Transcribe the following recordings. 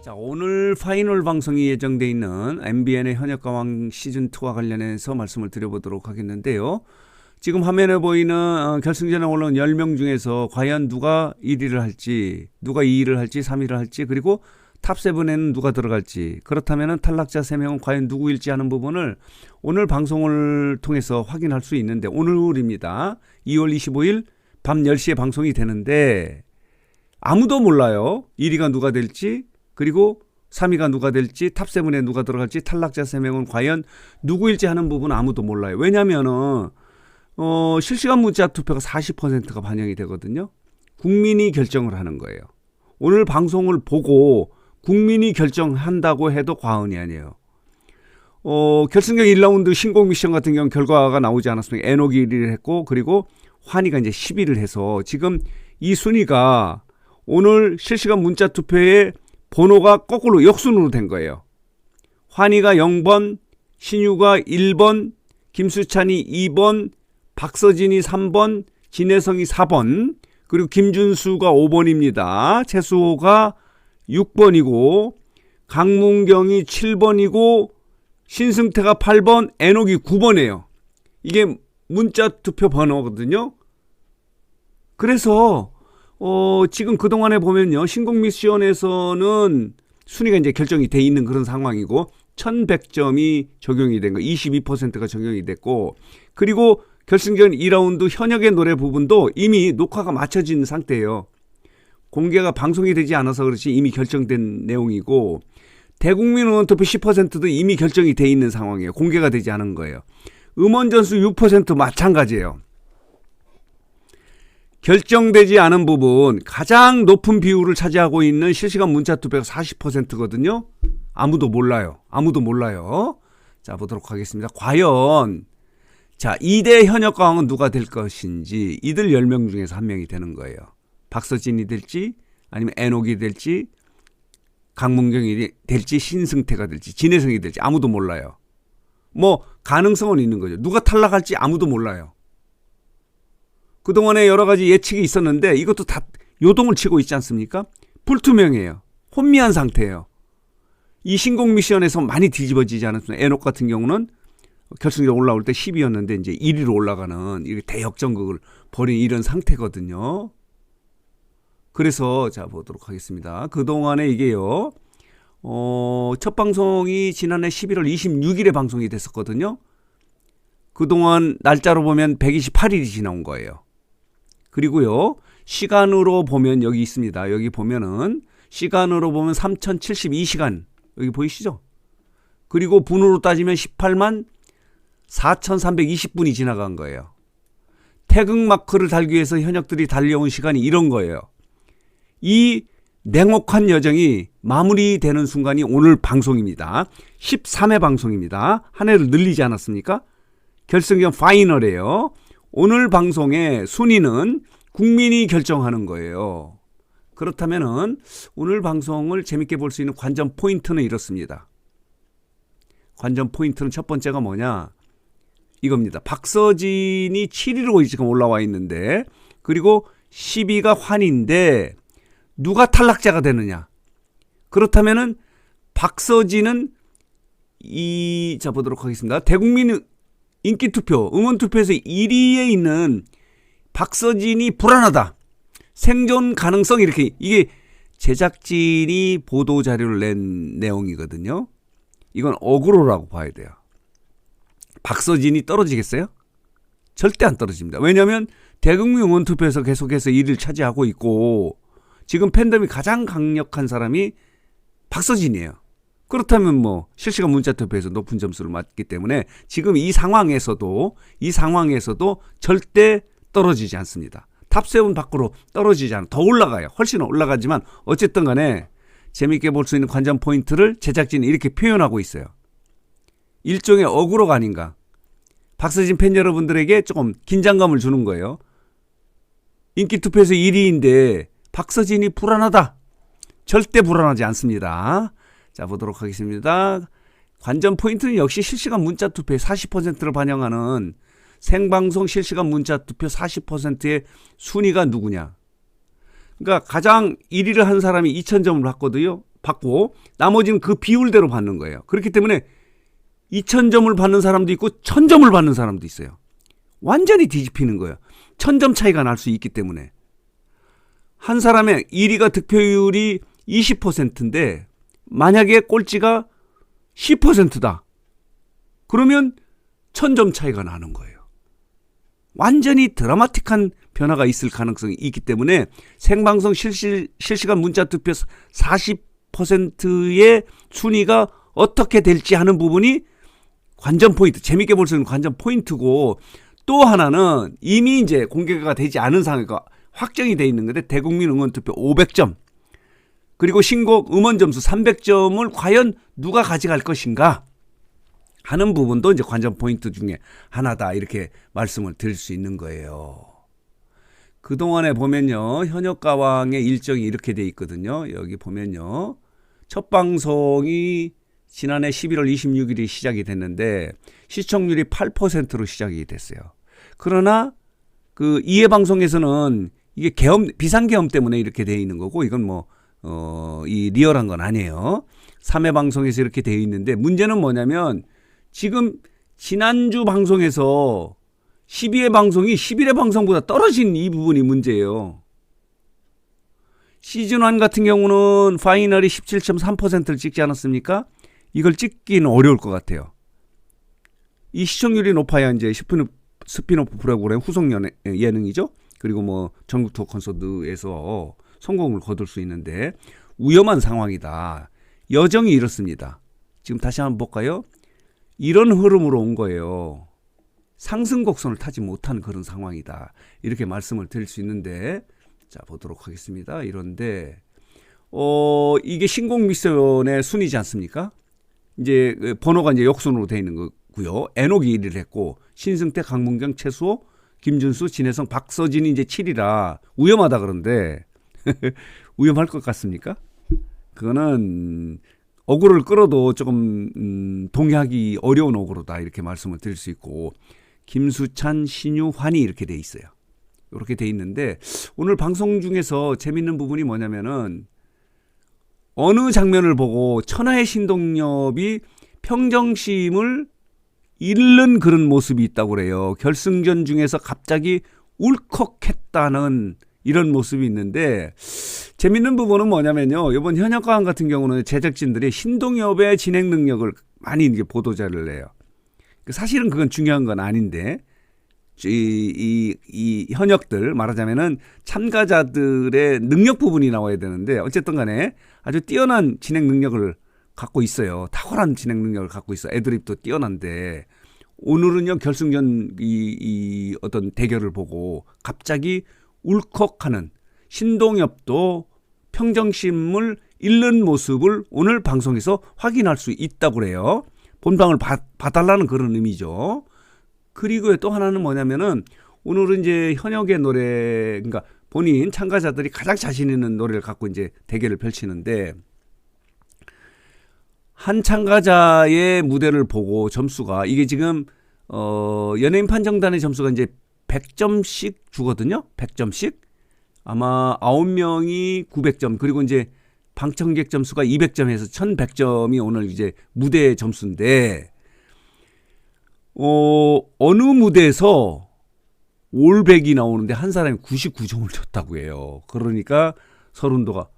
자, 오늘 파이널 방송이 예정되어 있는 MBN의 현역가왕 시즌2와 관련해서 말씀을 드려보도록 하겠는데요. 지금 화면에 보이는 결승전에 올라온 10명 중에서 과연 누가 1위를 할지, 누가 2위를 할지, 3위를 할지, 그리고 탑7에는 누가 들어갈지, 그렇다면 탈락자 3명은 과연 누구일지 하는 부분을 오늘 방송을 통해서 확인할 수 있는데, 오늘입니다. 2월 25일 밤 10시에 방송이 되는데 아무도 몰라요. 1위가 누가 될지, 그리고 3위가 누가 될지, 탑7에 누가 들어갈지, 탈락자 3명은 과연 누구일지 하는 부분은 아무도 몰라요. 왜냐면은 실시간 문자 투표가 40%가 반영이 되거든요. 국민이 결정을 하는 거예요. 오늘 방송을 보고 국민이 결정한다고 해도 과언이 아니에요. 결승전 1라운드 신곡 미션 같은 경우는 결과가 나오지 않았습니다. 에녹이 1위를 했고, 그리고 환희가 이제 10위를 해서 지금 이 순위가 오늘 실시간 문자 투표에 번호가 거꾸로 역순으로 된 거예요. 환희가 0번, 신유가 1번, 김수찬이 2번, 박서진이 3번, 진혜성이 4번, 그리고 김준수가 5번입니다. 최수호가 6번이고, 강문경이 7번이고, 신승태가 8번, 에녹이 9번이에요. 이게 문자 투표 번호거든요. 그래서 지금 그동안에 보면요, 신곡 미션에서는 순위가 이제 결정이 돼 있는 그런 상황이고, 1100점이 적용이 된 거, 22%가 적용이 됐고, 그리고 결승전 2라운드 현역의 노래 부분도 이미 녹화가 마쳐진 상태예요. 공개가 방송이 되지 않아서 그렇지 이미 결정된 내용이고, 대국민 의원 투표 10%도 이미 결정이 돼 있는 상황이에요. 공개가 되지 않은 거예요. 음원 전수 6% 마찬가지예요. 결정되지 않은 부분, 가장 높은 비율을 차지하고 있는 실시간 문자 투표가 40%거든요. 아무도 몰라요. 아무도 몰라요. 자, 보도록 하겠습니다. 과연 2대 현역가왕은 누가 될 것인지, 이들 10명 중에서 한 명이 되는 거예요. 박서진이 될지, 아니면 에녹이 될지, 강문경이 될지, 신승태가 될지, 진혜성이 될지 아무도 몰라요. 뭐 가능성은 있는 거죠. 누가 탈락할지 아무도 몰라요. 그동안에 여러 가지 예측이 있었는데 이것도 다 요동을 치고 있지 않습니까? 불투명해요. 혼미한 상태예요. 이 신곡 미션에서 많이 뒤집어지지 않았습니까? 에녹 같은 경우는 결승전 올라올 때 10위였는데 이제 1위로 올라가는 이렇게 대역전극을 벌인 이런 상태거든요. 그래서 보도록 하겠습니다. 그동안에 이게요, 첫 방송이 지난해 11월 26일에 방송이 됐었거든요. 그동안 날짜로 보면 128일이 지나온 거예요. 그리고요, 시간으로 보면 여기 있습니다. 여기 보면은 시간으로 보면 3072시간 여기 보이시죠? 그리고 분으로 따지면 18만 4320분이 지나간 거예요. 태극 마크를 달기 위해서 현역들이 달려온 시간이 이런 거예요. 이 냉혹한 여정이 마무리되는 순간이 오늘 방송입니다. 13회 방송입니다. 한 해를 늘리지 않았습니까? 결승전 파이널이에요. 오늘 방송의 순위는 국민이 결정하는 거예요. 그렇다면은 오늘 방송을 재밌게 볼 수 있는 관전 포인트는 이렇습니다. 관전 포인트는 첫 번째가 뭐냐? 이겁니다. 박서진이 7위로 지금 올라와 있는데, 그리고 10위가 환인데 누가 탈락자가 되느냐? 그렇다면은 박서진은 보도록 하겠습니다. 대국민 인기투표, 응원투표에서 1위에 있는 박서진이 불안하다. 생존 가능성, 이렇게, 이게 제작진이 보도자료를 낸 내용이거든요. 이건 어그로라고 봐야 돼요. 박서진이 떨어지겠어요? 절대 안 떨어집니다. 왜냐하면 대국민 응원투표에서 계속해서 1위를 차지하고 있고, 지금 팬덤이 가장 강력한 사람이 박서진이에요. 그렇다면 뭐 실시간 문자 투표에서 높은 점수를 맞기 때문에 지금 이 상황에서도 절대 떨어지지 않습니다. 탑7 밖으로 떨어지지 않아요. 더 올라가요. 훨씬 올라가지만 어쨌든 간에 재미있게 볼 수 있는 관전 포인트를 제작진이 이렇게 표현하고 있어요. 일종의 어그로가 아닌가. 박서진 팬 여러분들에게 조금 긴장감을 주는 거예요. 인기 투표에서 1위인데 박서진이 불안하다. 절대 불안하지 않습니다. 자, 보도록 하겠습니다. 관전 포인트는 역시 실시간 문자 투표의 40%를 반영하는 생방송 실시간 문자 투표 40%의 순위가 누구냐. 그러니까 가장 1위를 한 사람이 2000점을 받거든요. 받고 나머지는 그 비율대로 받는 거예요. 그렇기 때문에 2,000점을 받는 사람도 있고 1,000점을 받는 사람도 있어요. 완전히 뒤집히는 거예요. 1,000점 차이가 날 수 있기 때문에. 한 사람의 1위가 득표율이 20%인데 만약에 꼴찌가 10%다. 그러면 1,000점 차이가 나는 거예요. 완전히 드라마틱한 변화가 있을 가능성이 있기 때문에 생방송 실시간 문자 투표 40%의 순위가 어떻게 될지 하는 부분이 관전 포인트, 재밌게 볼 수 있는 관전 포인트고, 또 하나는 이미 이제 공개가 되지 않은 상황이니까 확정이 돼 있는 건데 대국민 응원 투표 500점 그리고 신곡 음원 점수 300점을 과연 누가 가져갈 것인가 하는 부분도 이제 관전 포인트 중에 하나다, 이렇게 말씀을 드릴 수 있는 거예요. 그동안에 보면요, 현역가왕의 일정이 이렇게 돼 있거든요. 여기 보면요, 첫 방송이 지난해 11월 26일이 시작이 됐는데 시청률이 8%로 시작이 됐어요. 그러나 그 2회 방송에서는 이게 비상계엄 때문에 이렇게 돼 있는 거고, 이건 이 리얼한 건 아니에요. 3회 방송에서 이렇게 돼 있는데, 문제는 뭐냐면 지금 지난주 방송에서 12회 방송이 11회 방송보다 떨어진 이 부분이 문제예요. 시즌1 같은 경우는 파이널이 17.3%를 찍지 않았습니까? 이걸 찍기는 어려울 것 같아요. 이 시청률이 높아야 이제 스피노프 프로그램 후속 예능이죠. 그리고 전국 투어 콘서트에서 성공을 거둘 수 있는데 위험한 상황이다. 여정이 이렇습니다. 지금 다시 한번 볼까요? 이런 흐름으로 온 거예요. 상승 곡선을 타지 못한 그런 상황이다. 이렇게 말씀을 드릴 수 있는데, 자, 보도록 하겠습니다. 이런데 이게 신곡 미션의 순위지 않습니까? 이제 번호가 이제 역순으로 되어 있는 거고요. 에녹이 1위를 했고, 신승태, 강문경, 최수호, 김준수, 진혜성, 박서진이 이제 7위라 위험하다 그런데 위험할 것 같습니까? 그거는 어그로를 끌어도 조금 동의하기 어려운 어그로다, 이렇게 말씀을 드릴 수 있고, 김수찬, 신유, 환희 이렇게 돼 있어요. 이렇게 돼 있는데 오늘 방송 중에서 재밌는 부분이 뭐냐면은 어느 장면을 보고 천하의 신동엽이 평정심을 잃는 그런 모습이 있다고 그래요. 결승전 중에서 갑자기 울컥했다는 이런 모습이 있는데, 재밌는 부분은 뭐냐면요, 이번 현역가왕 같은 경우는 제작진들이 신동엽의 진행 능력을 많이 이제 보도자를 내요. 사실은 그건 중요한 건 아닌데, 이 현역들, 말하자면은 참가자들의 능력 부분이 나와야 되는데, 어쨌든 간에 아주 뛰어난 진행 능력을 갖고 있어요. 탁월한 진행 능력을 갖고 있어. 애드립도 뛰어난데, 오늘은요, 결승전 이 어떤 대결을 보고 갑자기 울컥하는, 신동엽도 평정심을 잃는 모습을 오늘 방송에서 확인할 수 있다고 그래요. 본방을 봐달라는 그런 의미죠. 그리고 또 하나는 뭐냐면은 오늘은 이제 현역의 노래, 그러니까 본인 참가자들이 가장 자신 있는 노래를 갖고 이제 대결을 펼치는데, 한 참가자의 무대를 보고 점수가, 이게 지금 연예인 판정단의 점수가 이제 100점씩 주거든요. 100점씩. 아마 9명이 900점, 그리고 이제 방청객 점수가 200점에서 1100점이 오늘 이제 무대 점수인데, 어느 무대에서 올백이 나오는데 한 사람이 99점을 줬다고 해요. 그러니까 서른도가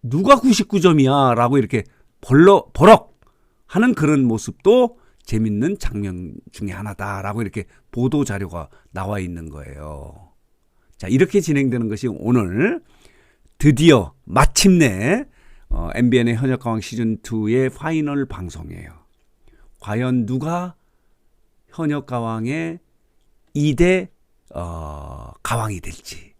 누가 99점이야 라고 이렇게 버럭 하는 그런 모습도 재밌는 장면 중에 하나다라고 이렇게 보도 자료가 나와 있는 거예요. 자, 이렇게 진행되는 것이 오늘 드디어 마침내 MBN의 현역가왕 시즌2의 파이널 방송이에요. 과연 누가 현역가왕의 2대 가왕이 될지.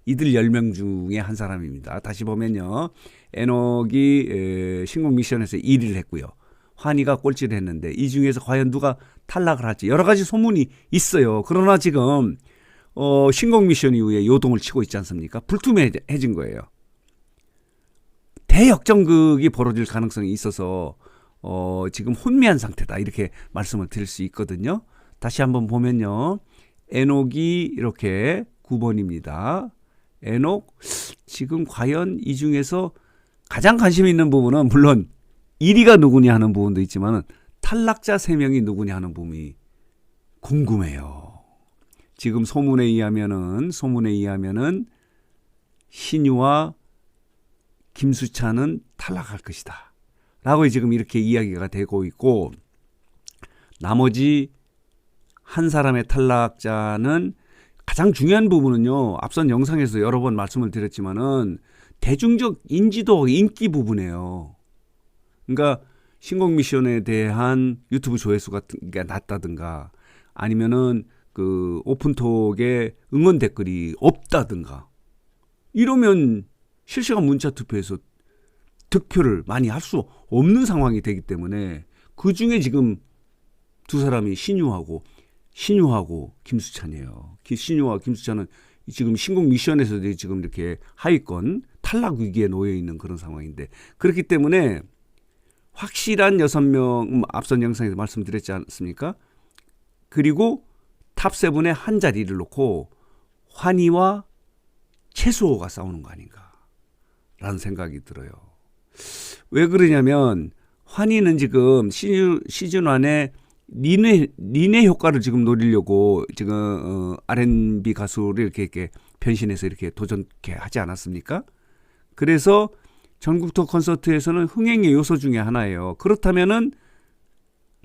이들 10명 중에 한 사람입니다. 다시 보면요, 에녹이 신곡 미션에서 1위를 했고요. 환희가 꼴찌를 했는데 이 중에서 과연 누가 탈락을 할지 여러 가지 소문이 있어요. 그러나 지금 신곡 미션 이후에 요동을 치고 있지 않습니까? 불투명해진 거예요. 대역전극이 벌어질 가능성이 있어서 지금 혼미한 상태다, 이렇게 말씀을 드릴 수 있거든요. 다시 한번 보면요, 에녹이 이렇게 9번입니다. 에녹 지금 과연 이 중에서 가장 관심 있는 부분은 물론 1위가 누구냐 하는 부분도 있지만 탈락자 3명이 누구냐 하는 부분이 궁금해요. 지금 소문에 의하면은 신유와 김수찬은 탈락할 것이다 라고 지금 이렇게 이야기가 되고 있고, 나머지 한 사람의 탈락자는 가장 중요한 부분은요, 앞선 영상에서 여러 번 말씀을 드렸지만은 대중적 인지도, 인기 부분이에요. 그러니까 신곡미션에 대한 유튜브 조회수 같은 게 낮다든가, 아니면은 그 오픈톡에 응원 댓글이 없다든가, 이러면 실시간 문자 투표에서 득표를 많이 할 수 없는 상황이 되기 때문에, 그 중에 지금 두 사람이 신유하고 김수찬이에요. 신유와 김수찬은 지금 신곡 미션에서도 지금 이렇게 하위권 탈락 위기에 놓여 있는 그런 상황인데, 그렇기 때문에 확실한 6명, 앞선 영상에서 말씀드렸지 않습니까? 그리고 탑7의 한 자리를 놓고 환희와 최수호가 싸우는 거 아닌가 라는 생각이 들어요. 왜 그러냐면 환희는 지금 시즌 1에 리네 효과를 지금 노리려고 지금 R&B 가수를 이렇게 변신해서 이렇게 도전케 하지 않았습니까? 그래서 전국 투어 콘서트에서는 흥행의 요소 중에 하나예요. 그렇다면은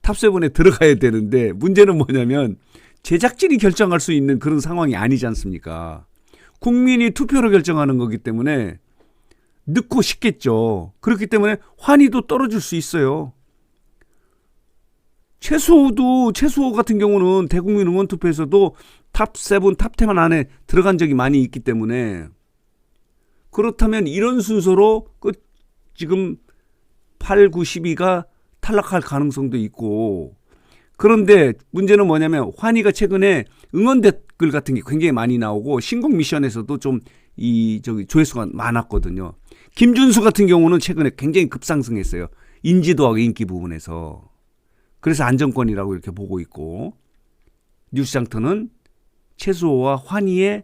탑7에 들어가야 되는데, 문제는 뭐냐면 제작진이 결정할 수 있는 그런 상황이 아니지 않습니까? 국민이 투표로 결정하는 거기 때문에 넣고 싶겠죠. 그렇기 때문에 환희도 떨어질 수 있어요. 최수호 같은 경우는 대국민 응원 투표에서도 탑7, 탑10 안에 들어간 적이 많이 있기 때문에, 그렇다면 이런 순서로 지금 8, 9, 10위가 탈락할 가능성도 있고, 그런데 문제는 뭐냐면 환희가 최근에 응원 댓글 같은 게 굉장히 많이 나오고 신곡 미션에서도 좀 조회수가 많았거든요. 김준수 같은 경우는 최근에 굉장히 급상승했어요. 인지도하고 인기 부분에서. 그래서 안정권이라고 이렇게 보고 있고, 뉴스장터는 최수호와 환희의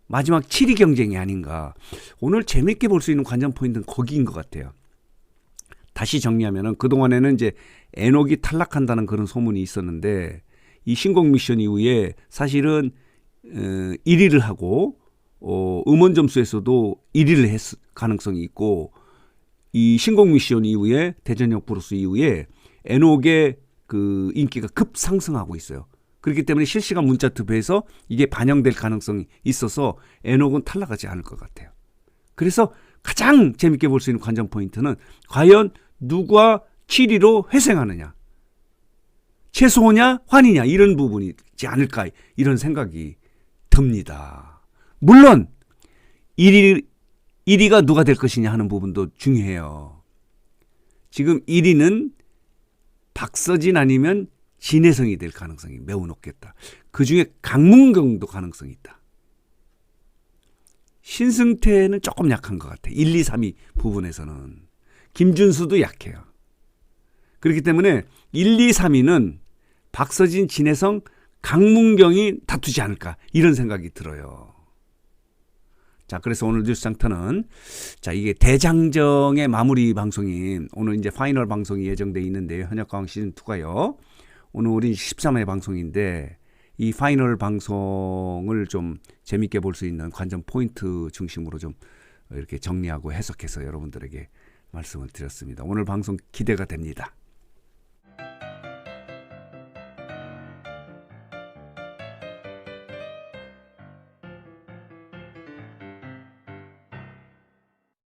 마지막 7위 경쟁이 아닌가. 오늘 재밌게 볼 수 있는 관전 포인트는 거기인 것 같아요. 다시 정리하면은, 그동안에는 이제 에녹이 탈락한다는 그런 소문이 있었는데, 이 신곡 미션 이후에 사실은 1위를 하고 음원 점수에서도 1위를 했을 가능성이 있고, 이 신곡 미션 이후에 대전역 브루스 이후에 에녹의 그 인기가 급상승하고 있어요. 그렇기 때문에 실시간 문자 투표에서 이게 반영될 가능성이 있어서 에녹은 탈락하지 않을 것 같아요. 그래서 가장 재밌게 볼 수 있는 관전 포인트는 과연 누가 7위로 회생하느냐, 최수호냐 환희냐, 이런 부분이지 않을까, 이런 생각이 듭니다. 물론 1위가 누가 될 것이냐 하는 부분도 중요해요. 지금 1위는 박서진 아니면 진혜성이 될 가능성이 매우 높겠다. 그중에 강문경도 가능성이 있다. 신승태는 조금 약한 것 같아. 1, 2, 3위 부분에서는. 김준수도 약해요. 그렇기 때문에 1, 2, 3위는 박서진, 진혜성, 강문경이 다투지 않을까, 이런 생각이 들어요. 자, 그래서 오늘 뉴스장터는, 자, 이게 대장정의 마무리 방송인, 오늘 이제 파이널 방송이 예정돼 있는데요. 현역가왕 시즌2가요. 오늘 우리 13회 방송인데, 이 파이널 방송을 좀 재밌게 볼 수 있는 관전 포인트 중심으로 좀 이렇게 정리하고 해석해서 여러분들에게 말씀을 드렸습니다. 오늘 방송 기대가 됩니다.